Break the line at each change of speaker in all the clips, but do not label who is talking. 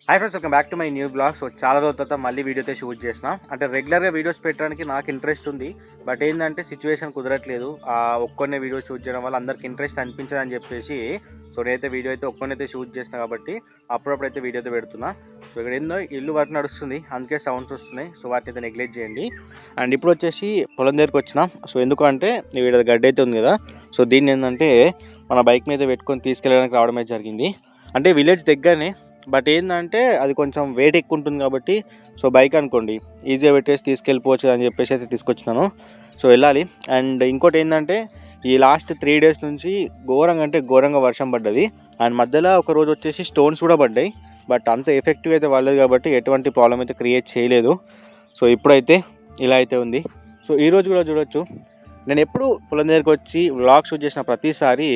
Hi friends, welcome back to my new blog. So చాలా రోజుల తర్వాత మళ్ళీ వీడియోతో షూట్ చేసిన. అంటే రెగ్యులర్గా వీడియోస్ పెట్టడానికి నాకు ఇంట్రెస్ట్ ఉంది, బట్ ఏంటంటే సిచ్యువేషన్ కుదరట్లేదు. ఒక్కొన్నే వీడియో షూట్ చేయడం వల్ల అందరికి ఇంట్రెస్ట్ అనిపించదని చెప్పేసి సో నేనైతే వీడియో అయితే ఒక్కొన్నైతే షూట్ చేసిన కాబట్టి అప్పుడప్పుడైతే వీడియో అయితే పెడుతున్నా. సో ఇక్కడ ఏందో ఇల్లు వర్క్ నడుస్తుంది, అందుకే సౌండ్స్ వస్తున్నాయి. సో వాటిని అయితే నెగ్లెక్ట్ చేయండి. అండ్ ఇప్పుడు వచ్చేసి పొలం దగ్గరికి వచ్చిన. సో ఎందుకంటే వీడి గడ్డి అయితే ఉంది కదా, సో దీన్ని ఏంటంటే మన బైక్ మీద పెట్టుకొని తీసుకెళ్ళడానికి రావడమే జరిగింది. అంటే విలేజ్ దగ్గరనే, బట్ ఏంటంటే అది కొంచెం వెయిట్ ఎక్కువ ఉంటుంది కాబట్టి సో బైక్ అనుకోండి ఈజీగా పెట్టేసి తీసుకెళ్ళిపోవచ్చు అని చెప్పేసి అయితే తీసుకొచ్చినాను. సో వెళ్ళాలి. అండ్ ఇంకోటి ఏంటంటే ఈ లాస్ట్ 3 days నుంచి ఘోరంగా వర్షం పడ్డది. అండ్ మధ్యలో ఒక రోజు వచ్చేసి స్టోన్స్ కూడా పడ్డాయి, బట్ అంత ఎఫెక్టివ్ అయితే పడలేదు కాబట్టి ఎటువంటి ప్రాబ్లం అయితే క్రియేట్ చేయలేదు. సో ఇప్పుడైతే ఇలా అయితే ఉంది. సో ఈరోజు కూడా చూడొచ్చు, నేను ఎప్పుడు పొలం దగ్గరికి వచ్చి వ్లాగ్ షూట్ చేసిన ప్రతిసారి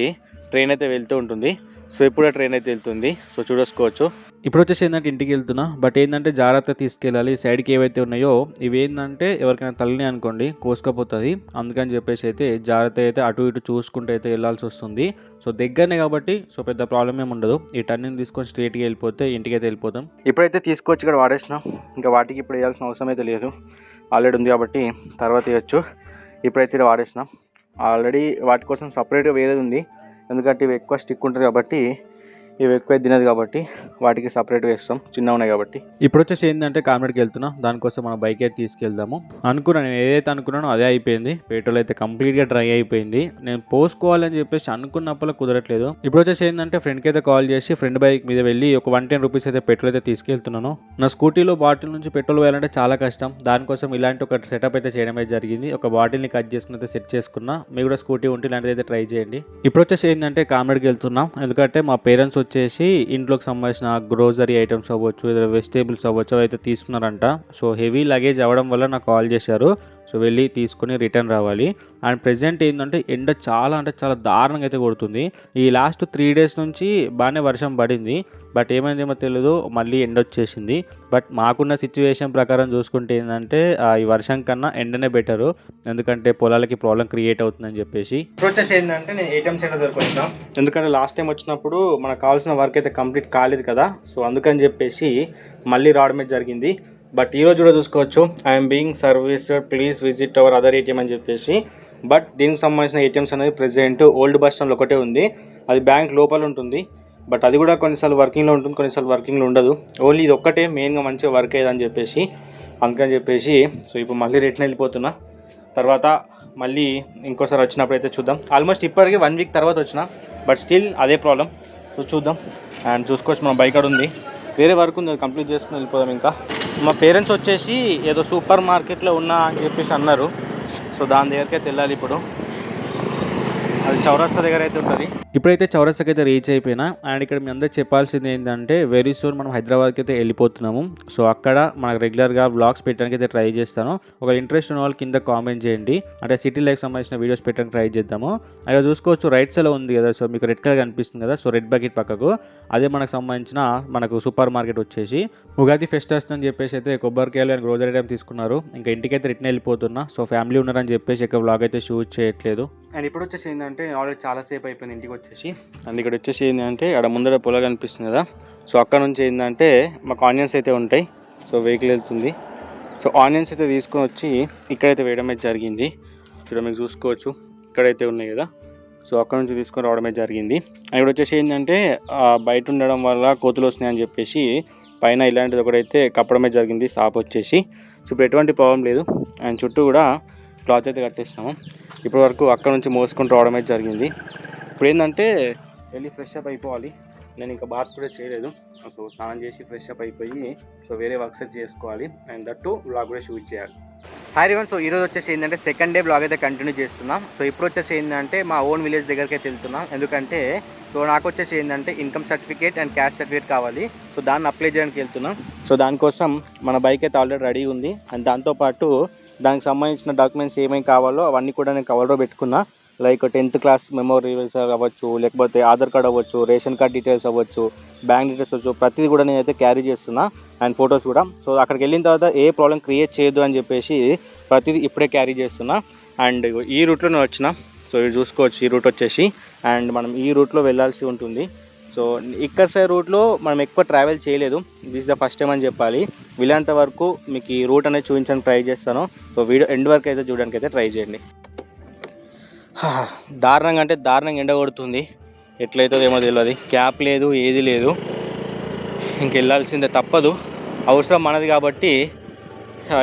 ట్రైన్ అయితే వెళ్తూ ఉంటుంది. సో ఇప్పుడే ట్రైన్ అయితే వెళ్తుంది. సో చూడొచ్చుకోవచ్చు. ఇప్పుడు వచ్చేసి ఏంటంటే ఇంటికి వెళ్తున్నా, బట్ ఏంటంటే జాగ్రత్త తీసుకెళ్ళాలి. సైడ్కి ఏవైతే ఉన్నాయో ఇవి ఏంటంటే ఎవరికైనా తల్లిని అనుకోండి కోసుకపోతుంది, అందుకని చెప్పేసి అయితే జాగ్రత్త అయితే అటు ఇటు చూసుకుంటూ అయితే వెళ్ళాల్సి వస్తుంది. సో దగ్గరనే కాబట్టి సో పెద్ద ప్రాబ్లం ఏమి ఉండదు. ఈ టర్నింగ్ తీసుకొని స్ట్రైట్గా వెళ్ళిపోతే ఇంటికి అయితే వెళ్ళిపోతాం. ఇప్పుడైతే తీసుకొచ్చి ఇక్కడ వాడేసినాం, ఇంకా వాటికి ఇప్పుడు వేయాల్సిన అవసరం అయితే లేదు, ఆల్రెడీ ఉంది కాబట్టి తర్వాత వేయచ్చు. ఇప్పుడైతే ఇక్కడ వాడేసినాం. ఆల్రెడీ వాటి కోసం సపరేట్గా వేరేది ఉంది, ఎందుకంటే ఇవి ఎక్కువ స్టిక్ ఉంటుంది కాబట్టి, ఇవి ఎక్కువ తినదు కాబట్టి వాటికి సపరేట్ వేస్తాం, చిన్నగా ఉన్నాయి కాబట్టి. ఇప్పుడు వచ్చేసి ఏంటంటే కామెడీకి వెళ్తున్నా, దానికోసం మన బైక్ అయితే తీసుకెళ్దాము అనుకున్నాను. నేను ఏదైతే అనుకున్నానో అదే అయిపోయింది. పెట్రోల్ అయితే కంప్లీట్గా డ్రై అయిపోయింది. నేను పోసుకోవాలని చెప్పేసి అనుకున్నప్పుడు కుదరట్లేదు. ఇప్పుడు వచ్చేసి ఏంటంటే ఫ్రెండ్కి అయితే కాల్ చేసి ఫ్రెండ్ బైక్ మీద వెళ్ళి ఒక 110 రూపీస్ అయితే పెట్రోల్ అయితే తీసుకెళ్తున్నాను. నా స్కూటీలో బాటిల్ నుంచి పెట్రోల్ వేయాలంటే చాలా కష్టం, దానికోసం ఇలాంటి ఒక సెటప్ అయితే చేయడం అయితే జరిగింది. ఒక బాటిల్ని కట్ చేసుకుని అయితే సెట్ చేసుకున్నా. మీకు కూడా స్కూటీ ఉంటే ఇలాంటిది అయితే ట్రై చేయండి. ఇప్పుడు వచ్చేసి ఏంటంటే కామెడీకి వెళ్తున్నాం, ఎందుకంటే మా పేరెంట్స్ వచ్చేసి ఇంట్లోకి సంబంధించిన గ్రోసరీ ఐటమ్స్ అవ్వచ్చు, వెజిటేబుల్స్ అవ్వచ్చు అయితే తీసుకున్నారంట. సో హెవీ లగేజ్ అవ్వడం వల్ల నాకు కాల్ చేశారు. సో వెళ్ళి తీసుకుని రిటర్న్ రావాలి. అండ్ ప్రెజెంట్ ఏంటంటే ఎండ చాలా అంటే చాలా దారుణంగా అయితే కొడుతుంది. ఈ లాస్ట్ 3 days నుంచి బాగానే వర్షం పడింది, బట్ ఏమైందేమో తెలియదు, మళ్ళీ ఎండ వచ్చేసింది. బట్ మాకున్న సిచ్యువేషన్ ప్రకారం చూసుకుంటే ఏంటంటే ఈ వర్షం కన్నా ఎండనే బెటరు, ఎందుకంటే పొలాలకి ప్రాబ్లం క్రియేట్ అవుతుందని చెప్పేసి. ఇప్పుడు వచ్చేసి ఏంటంటే నేను ఏటీఎం సెంటర్ దగ్గరకు వచ్చిన, ఎందుకంటే లాస్ట్ టైం వచ్చినప్పుడు మనకు కావాల్సిన వర్క్ అయితే కంప్లీట్ కాలేదు కదా, సో అందుకని చెప్పేసి మళ్ళీ రావడమే జరిగింది. బట్ ఈరోజు కూడా చూసుకోవచ్చు, I'm being serviced, please visit our other ATM అని చెప్పేసి. బట్ దీనికి సంబంధించిన ఏటీఎంస్ అనేది ప్రెజెంట్ ఓల్డ్ బస్ స్టాండ్లో ఒకటే ఉంది, అది బ్యాంక్ లోపల ఉంటుంది. బట్ అది కూడా కొన్నిసార్లు వర్కింగ్లో ఉంటుంది, కొన్నిసార్లు వర్కింగ్లో ఉండదు. ఓన్లీ ఇది ఒక్కటే మెయిన్గా మంచిగా వర్క్ అయ్యేదని చెప్పేసి, అందుకని చెప్పేసి సో ఇప్పుడు మళ్ళీ రిటర్న్ వెళ్ళిపోతున్నా. తర్వాత మళ్ళీ ఇంకోసారి వచ్చినప్పుడు అయితే చూద్దాం. ఆల్మోస్ట్ ఇప్పటికీ 1 week తర్వాత వచ్చిన, బట్ స్టిల్ అదే ప్రాబ్లం. సో చూద్దాం. అండ్ చూసుకోవచ్చు మన బైక్ ఉంది, వేరే వర్క్ ఉంది, అది కంప్లీట్ చేసుకుని వెళ్ళిపోదాం. ఇంకా మా పేరెంట్స్ వచ్చేసి ఏదో సూపర్ మార్కెట్లో ఉన్నా అని చెప్పేసి అన్నారు. సో దాని దగ్గరికి అయితే వెళ్ళాలి. ఇప్పుడు అది చౌరస్తా దగ్గర అయితే ఉంటుంది. ఇప్పుడైతే చౌరస్తాకి అయితే రీచ్ అయిపోయినా. అండ్ ఇక్కడ మీ అందరికి చెప్పాల్సింది ఏంటంటే వెరీ సూన్ మనం హైదరాబాద్కి అయితే వెళ్ళిపోతున్నాము. సో అక్కడ మనకు రెగ్యులర్గా వ్లాగ్స్ పెట్టడానికి అయితే ట్రై చేస్తాను. ఒక ఇంట్రెస్ట్ ఉన్న వాళ్ళు కింద కామెంట్ చేయండి, అంటే సిటీ లైఫ్ సంబంధించిన వీడియోస్ పెట్టడానికి ట్రై చేద్దాము. అక్కడ చూసుకోవచ్చు రైట్ సైడ్లో ఉంది కదా, సో మీకు రెడ్ కలర్ కనిపిస్తుంది కదా, సో రెడ్ బకెట్ పక్కకు అదే మనకు సంబంధించిన మనకు సూపర్ మార్కెట్ వచ్చేసి. ఉగాది ఫెస్ట్ వస్తుందని చెప్పేసి అయితే కొబ్బరికాయలు అండ్ గ్రోసరీ ఐటమ్ తీసుకున్నారు. ఇంకా ఇంటికైతే రిటర్న్ వెళ్ళిపోతున్నా. సో ఫ్యామిలీ ఉన్నారని చెప్పేసి ఇక్కడ వ్లాగ్ అయితే షూట్ చేయట్లేదు. అండ్ ఇప్పుడు వచ్చేసి ఏంటంటే ఆల్రెడీ చాలాసేపు అయిపోయింది ఇంటికి వచ్చేసి. అండ్ ఇక్కడ వచ్చేసి ఏంటంటే అక్కడ ముందర పొలం కనిపిస్తుంది కదా, సో అక్కడ నుంచి ఏంటంటే మాకు ఆనియన్స్ అయితే ఉంటాయి. సో వెహికల్ వెళ్తుంది. సో ఆనియన్స్ అయితే తీసుకొని వచ్చి ఇక్కడైతే వేయడమే జరిగింది. ఇక్కడ మీకు చూసుకోవచ్చు, ఇక్కడైతే ఉన్నాయి కదా, సో అక్కడ నుంచి తీసుకొని రావడమే జరిగింది. ఇక్కడ వచ్చేసి ఏంటంటే బయట ఉండడం వల్ల కోతులు వస్తున్నాయని చెప్పేసి పైన ఇలాంటిది ఒకటైతే కప్పడమే జరిగింది, సాప్ వచ్చేసి. సో ఇప్పుడు ఎటువంటి ప్రాబ్లం లేదు. అండ్ చుట్టూ కూడా క్లాత్ అయితే కట్టేసినాము. ఇప్పటి వరకు అక్కడ నుంచి మోసుకొని రావడం అయితే జరిగింది. ఇప్పుడు ఏంటంటే వెళ్ళి ఫ్రెష్ అప్ అయిపోవాలి. నేను ఇంకా బాత్ కూడా చేయలేదు, సో స్నానం చేసి ఫ్రెష్ అప్ అయిపోయి సో వేరే వర్క్స్ అయితే చేసుకోవాలి. అండ్ దట్టు వ్లాగ్ కూడా షూట్ చేయాలి. హాయ్ ఎవరీవన్, సో ఈరోజు వచ్చేసి ఏంటంటే సెకండ్ డే వ్లాగ్ అయితే కంటిన్యూ చేస్తున్నాం. సో ఇప్పుడు వచ్చేసి ఏంటంటే మా ఓన్ విలేజ్ దగ్గరికి అయితే వెళ్తున్నాం, ఎందుకంటే సో నాకు వచ్చేసి ఏంటంటే income certificate and caste certificate కావాలి. సో దాన్ని అప్లై చేయడానికి వెళ్తున్నాం. సో దానికోసం మన బైక్ అయితే ఆల్రెడీ రెడీ ఉంది. అండ్ దాంతోపాటు దానికి సంబంధించిన డాక్యుమెంట్స్ ఏమేమి కావాలో అవన్నీ కూడా నేను కవర్లో పెట్టుకున్నా. లైక్ 10th class మెమోరీ అవ్వచ్చు, లేకపోతే ఆధార్ కార్డ్ అవ్వచ్చు, రేషన్ కార్డ్ డీటెయిల్స్ అవ్వచ్చు, బ్యాంక్ డీటెయిల్స్ అవ్వచ్చు, ప్రతిదీ కూడా నేనైతే క్యారీ చేస్తున్నా. అండ్ ఫొటోస్ కూడా. సో అక్కడికి వెళ్ళిన తర్వాత ఏ ప్రాబ్లం క్రియేట్ చేయొద్దు అని చెప్పేసి ప్రతిదీ ఇప్పుడే క్యారీ చేస్తున్నా. అండ్ ఈ రూట్లో నేను వచ్చిన. సో ఇది చూసుకోవచ్చు, ఈ రూట్ వచ్చేసి. అండ్ మనం ఈ రూట్లో వెళ్ళాల్సి ఉంటుంది. సో ఇక్కడ సైడ్ రూట్లో మనం ఎక్కువ ట్రావెల్ చేయలేదు, దిస్ ద ఫస్ట్ టైం అని చెప్పాలి. వీళ్ళంత వరకు మీకు ఈ రూట్ అనేది చూపించడానికి ట్రై చేస్తాను. సో వీడియో ఎండ్ వరకు అయితే చూడడానికి అయితే ట్రై చేయండి. దారుణంగా అంటే దారుణంగా ఎండ కొడుతుంది, ఎట్లయితుందో ఏమో తెలియదు. క్యాప్ లేదు, ఏది లేదు, ఇంకెళ్ళాల్సిందే, తప్పదు. అవసరం మనది కాబట్టి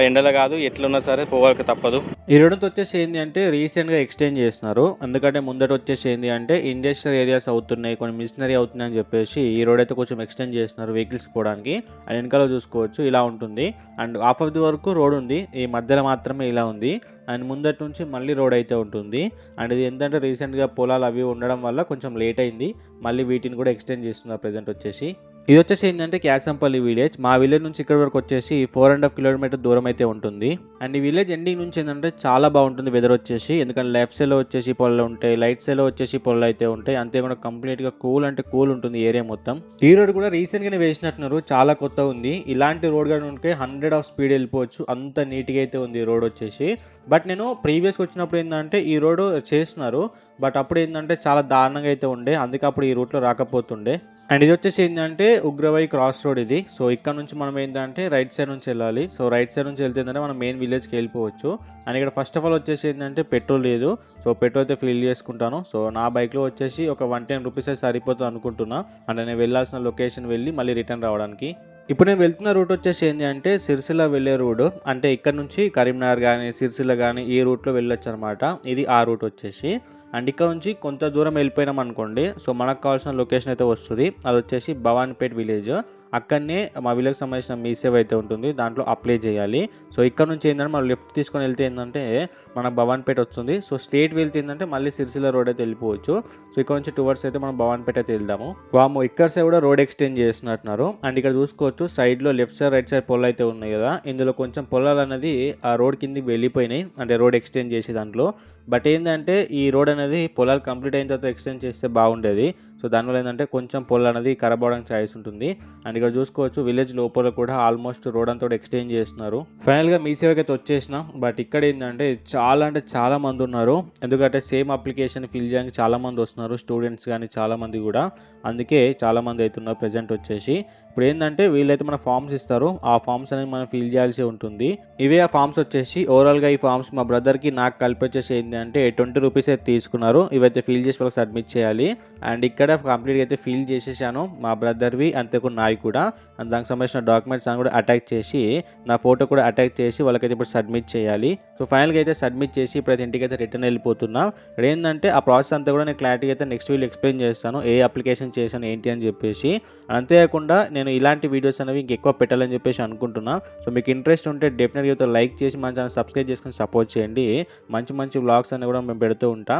ఎండలో కాదు ఎట్లున్నా సరే పోవాలకి తప్పదు. ఈ రోడ్డుతో వచ్చేసి ఏంటి అంటే రీసెంట్గా ఎక్స్టెండ్ చేస్తున్నారు. ఎందుకంటే ముందట వచ్చేసి ఏంటి అంటే ఇండస్ట్రియల్ ఏరియాస్ అవుతున్నాయి, కొన్ని మిషనరీ అవుతున్నాయి అని చెప్పేసి ఈ రోడ్ అయితే కొంచెం ఎక్స్టెండ్ చేస్తున్నారు వెహికల్స్ పోవడానికి. అండ్ వెనకాల చూసుకోవచ్చు ఇలా ఉంటుంది. అండ్ హాఫ్ ఆఫ్ ది వరకు రోడ్ ఉంది, ఈ మధ్యలో మాత్రమే ఇలా ఉంది. అండ్ ముందటి నుంచి మళ్ళీ రోడ్ అయితే ఉంటుంది. అండ్ ఇది ఏంటంటే రీసెంట్గా పొలాలు అవి ఉండడం వల్ల కొంచెం లేట్ అయింది, మళ్ళీ వీటిని కూడా ఎక్స్టెండ్ చేస్తున్నారు ప్రజెంట్ వచ్చేసి. ఇది వచ్చేసి ఏంటంటే క్యాసంపల్లి విలేజ్. మా విలేజ్ నుంచి ఇక్కడ వరకు వచ్చేసి 4.5 కిలోమీటర్ దూరం అయితే ఉంటుంది. అండ్ ఈ విలేజ్ ఎండింగ్ నుంచి ఏంటంటే చాలా బాగుంటుంది వెదర్ వచ్చేసి, ఎందుకంటే లెఫ్ట్ సైడ్లో వచ్చేసి పొలాలు ఉంటాయి, రైట్ సైడ్లో వచ్చేసి పొలాలు అయితే ఉంటాయి. అంతేకాకుండా కంప్లీట్గా కూల్ అంటే కూల్ ఉంటుంది ఏరియా మొత్తం. ఈ రోడ్ కూడా రీసెంట్గానే వేసినట్టున్నారు, చాలా కొత్త ఉంది. ఇలాంటి రోడ్ కానీ ఉంటే 100 ఆఫ్ స్పీడ్ వెళ్ళిపోవచ్చు, అంత నీట్గా అయితే ఉంది రోడ్ వచ్చేసి. బట్ నేను ప్రీవియస్గా వచ్చినప్పుడు ఏంటంటే ఈ రోడ్ చేస్తున్నారు, బట్ అప్పుడు ఏంటంటే చాలా దారుణంగా అయితే ఉండే, అందుకే అప్పుడు ఈ రూట్లో రాకపోతుండే. అండ్ ఇది వచ్చేసి ఏంటంటే ఉగ్రవై క్రాస్ రోడ్ ఇది. సో ఇక్కడ నుంచి మనం ఏంటంటే రైట్ సైడ్ నుంచి వెళ్ళాలి. సో రైట్ సైడ్ నుంచి వెళ్తే ఏంటంటే మనం మెయిన్ విలేజ్కి వెళ్ళిపోవచ్చు. అండ్ ఇక్కడ ఫస్ట్ ఆఫ్ ఆల్ వచ్చేసి ఏంటంటే పెట్రోల్ లేదు, సో పెట్రోల్ అయితే ఫిల్ చేసుకుంటాను. సో నా బైక్లో వచ్చేసి ఒక 110 రూపీస్ అయితే సరిపోతుంది అనుకుంటున్నా. అంటే నేను వెళ్ళాల్సిన లొకేషన్ వెళ్ళి మళ్ళీ రిటర్న్ రావడానికి. ఇప్పుడు నేను వెళ్తున్న రూట్ వచ్చేసి ఏంటి అంటే సిరిసిల్ల వెళ్ళే రూట్. అంటే ఇక్కడ నుంచి కరీంనగర్ కానీ సిరిసిల్ల కానీ ఈ రూట్లో వెళ్ళొచ్చు అనమాట. ఇది ఆ రూట్ వచ్చేసి. అండ్ ఇక్కడ నుంచి కొంత దూరం వెళ్ళిపోయినాం అనుకోండి, సో మనకు కావాల్సిన లొకేషన్ అయితే వస్తుంది. అది వచ్చేసి భవానీపేట్ విలేజ్. అక్కడనే మా విలేజ్కి సంబంధించిన మీ సేవ అయితే ఉంటుంది, దాంట్లో అప్లై చేయాలి. సో ఇక్కడ నుంచి ఏంటంటే మనం లెఫ్ట్ తీసుకొని వెళ్తే ఏంటంటే మన భవాన్పేట వస్తుంది. సో స్ట్రేట్ వెళ్తే ఏంటంటే మళ్ళీ సిరిసిల్ల రోడ్ అయితే వెళ్ళిపోవచ్చు. సో ఇక్కడ నుంచి టువర్డ్స్ అయితే మనం భవాన్పేట అయితే వెళ్దాము. వాము ఇక్కడ సైడ్ కూడా రోడ్ ఎక్స్టెండ్ చేస్తున్నట్టున్నారు. అండ్ ఇక్కడ చూసుకోవచ్చు సైడ్లో లెఫ్ట్ సైడ్ రైట్ సైడ్ పొలాలు అయితే ఉన్నాయి కదా, ఇందులో కొంచెం పొలాలు అనేది ఆ రోడ్ కిందికి వెళ్ళిపోయినాయి, అంటే రోడ్ ఎక్స్టెండ్ చేసి దాంట్లో. బట్ ఏంటంటే ఈ రోడ్ అనేది పొలాలు కంప్లీట్ అయిన తర్వాత ఎక్స్టెండ్ చేస్తే బాగుండేది. సో దానివల్ల ఏంటంటే కొంచెం పొలాలు అనేది ఖరాబ్ అవడానికి ఛాయిస్ ఉంటుంది. అండ్ ఇక్కడ చూసుకోవచ్చు విలేజ్ లోపల కూడా ఆల్మోస్ట్ రోడ్ అంతా ఎక్స్టెండ్ చేస్తున్నారు. ఫైనల్గా మీ సేవకి అయితే వచ్చేసిన. బట్ ఇక్కడ ఏంటంటే చాలా మంది ఉన్నారు, ఎందుకంటే సేమ్ అప్లికేషన్ ఫిల్ చేయడానికి చాలా మంది వస్తున్నారు, స్టూడెంట్స్ కానీ చాలా మంది కూడా. అందుకే చాలా మంది అవుతున్నారు ప్రజెంట్ వచ్చేసి. ఇప్పుడు ఏంటంటే వీళ్ళైతే మన ఫామ్స్ ఇస్తారు, ఆ ఫామ్స్ అనేది మనం ఫిల్ చేయాల్సి ఉంటుంది. ఇవే ఆ ఫామ్స్ వచ్చేసి. ఓవరాల్గా ఈ ఫామ్స్ మా బ్రదర్కి నాకు కలిపి వచ్చేసి ఏంటంటే 20 రూపీస్ అయితే తీసుకున్నారు. ఇవైతే ఫిల్ చేసి వాళ్ళకి సబ్మిట్ చేయాలి. అండ్ ఇక్కడ కంప్లీట్గా అయితే ఫిల్ చేసేసాను, మా బ్రదర్వి అంతేకాదు నాయి కూడా. అండ్ దానికి సంబంధించిన డాక్యుమెంట్స్ అని కూడా అటాచ్ చేసి నా ఫోటో కూడా అటాచ్ చేసి వాళ్ళకైతే ఇప్పుడు సబ్మిట్ చేయాలి. సో ఫైనల్గా అయితే సబ్మిట్ చేసి ఇప్పుడు ఇంటికి అయితే రిటర్న్ వెళ్ళిపోతున్నా. ఇక్కడ ఏంటంటే ఆ ప్రాసెస్ అంతా కూడా నేను క్లారిటీగా అయితే నెక్స్ట్ వీడియో ఎక్స్ప్లెయిన్ చేస్తాను, ఏ అప్లికేషన్ చేశాను ఏంటి అని చెప్పేసి. అంతేకాకుండా నేను ఇలాంటి వీడియోస్ అనేవి ఇంకెక్కువ పెట్టాలని చెప్పేసి అనుకుంటున్నా. సో మీకు ఇంట్రెస్ట్ ఉంటే డెఫినెట్గా లైక్ చేసి మన ఛానల్ సబ్స్క్రైబ్ చేసుకొని సపోర్ట్ చేయండి. మంచి వ్లాగ్స్ అనేవి కూడా మేము పెడుతూ ఉంటాం.